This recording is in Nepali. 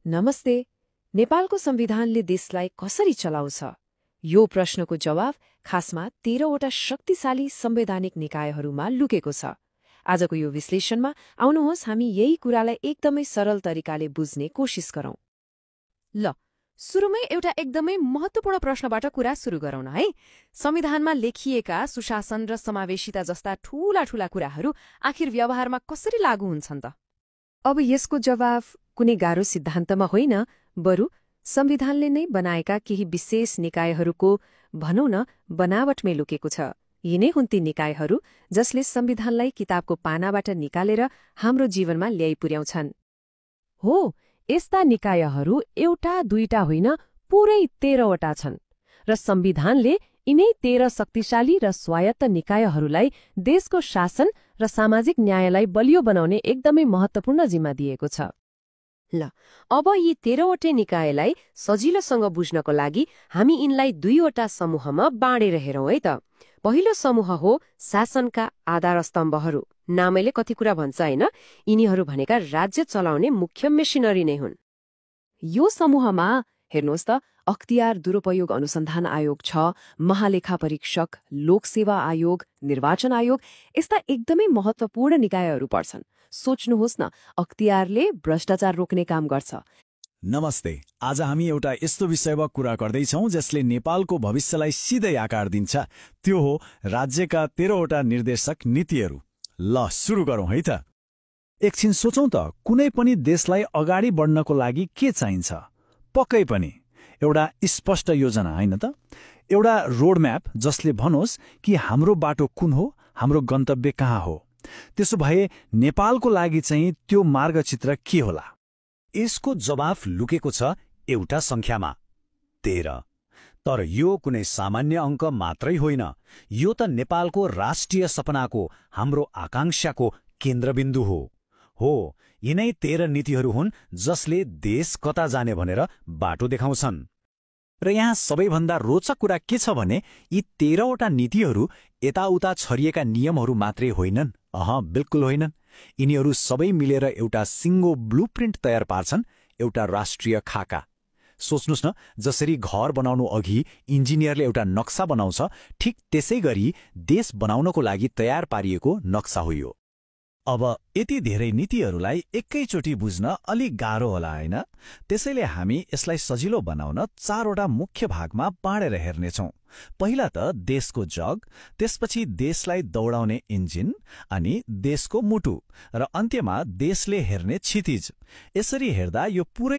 नमस्ते। नेपालको संविधानले देशलाई कसरी चलाउँछ? यो प्रश्नको जवाब खासमा 13वटा शक्तिशाली संवैधानिक निकायहरूमा लुकेको छ। आजको यो विश्लेषणमा आउनुहोस् हामी यही कुरालाई एकदमै सरल तरिकाले बुझ्ने कोसिस गरौँ। ल, सुरुमै एउटा एकदमै महत्त्वपूर्ण प्रश्नबाट कुरा सुरु गरौँ न है। संविधानमा लेखिएका सुशासन र समावेशिता जस्ता ठूला कुराहरू आखिर व्यवहारमा कसरी लागू हुन्छन् त? अब यसको जवाब कुनै गाह्रो सिद्धान्तमा होइन, बरु संविधानले नै बनाएका केही विशेष निकायहरूको भनौँ न बनावटमै लुकेको छ। यी नै हुन् ती निकायहरू जसले संविधानलाई किताबको पानाबाट निकालेर हाम्रो जीवनमा ल्याइ पुर्याउँछन्। हो, यस्ता निकायहरू एउटा दुईटा होइन, पुरै 13वटा छन् र संविधानले यिनै 13 शक्तिशाली र स्वायत्त निकायहरूलाई देशको शासन र सामाजिक न्यायलाई बलियो बनाउने एकदमै महत्त्वपूर्ण जिम्मा दिएको छ। ल, अब यी 13वटै निकायलाई सजिलोसँग बुझ्नको लागि हामी यिनलाई दुईवटा समूहमा बाँडेर हेरौँ है त। पहिलो समूह हो शासनका आधार स्तम्भहरू। नामैले कति कुरा भन्छ होइन, यिनीहरू भनेका राज्य चलाउने मुख्य मेसिनरी नै हुन्। यो समूहमा हेर्नुहोस् त, अख्तियार दुरुपयोग अनुसन्धान आयोग छ, महालेखा परीक्षक, लोकसेवा आयोग, निर्वाचन आयोग, यस्ता एकदमै महत्त्वपूर्ण निकायहरू पर्छन्। सोच्नुहोस् न, अख्तियारले भ्रष्टाचार रोक्ने काम गर्छ। नमस्ते। आज हामी एउटा यस्तो विषयमा कुरा गर्दैछौँ जसले नेपालको भविष्यलाई सिधै आकार दिन्छ। त्यो हो राज्यका 13वटा निर्देशक नीतिहरू। ल, सुरु गरौँ है त। एकछिन सोचौँ त, कुनै पनि देशलाई अगाडि बढ्नको लागि के चाहिन्छ? पक्कै पनि एउटा स्पष्ट योजना, होइन त? एउटा रोडम्याप जसले भनोस् कि हाम्रो बाटो कुन हो, हाम्रो गन्तव्य कहाँ हो। त्यसो भए नेपालको लागि चाहिँ त्यो मार्गचित्र के होला? यसको जवाफ लुकेको छ एउटा संख्यामा, 13। तर यो कुनै सामान्य अङ्क मात्रै होइन, यो त नेपालको राष्ट्रिय सपनाको, हाम्रो आकांक्षाको केन्द्रबिन्दु हो। यिनै 13 नीतिहरू हुन् जसले देश कता जाने भनेर बाटो देखाउँछन्। र यहाँ सबैभन्दा रोचक कुरा के छ भने यी 13वटा नीतिहरू यताउता छरिएका नियमहरू मात्रै होइनन्। बिल्कुल होइनन्। यिनीहरू सबै मिलेर एउटा सिङ्गो ब्लुप्रिन्ट तयार पार्छन्, एउटा राष्ट्रिय खाका। सोच्नुस् न, जसरी घर बनाउनु अघि इन्जिनियरले एउटा नक्सा बनाउँछ, ठिक त्यसै गरी देश बनाउनको लागि तयार पारिएको नक्सा हो यो। अब यति धेरै नीतिहरूलाई एकैचोटि बुझ्न अलिक गाह्रो होला, होइन? त्यसैले हामी यसलाई सजिलो बनाउन 4वटा मुख्य भागमा बाँडेर हेर्नेछौँ। पहिला त देशको जग, त्यसपछि देशलाई दौडाउने इन्जिन, अनि देशको मुटु, र अन्त्यमा देशले हेर्ने क्षितिज। यसरी हेर्दा यो पुरै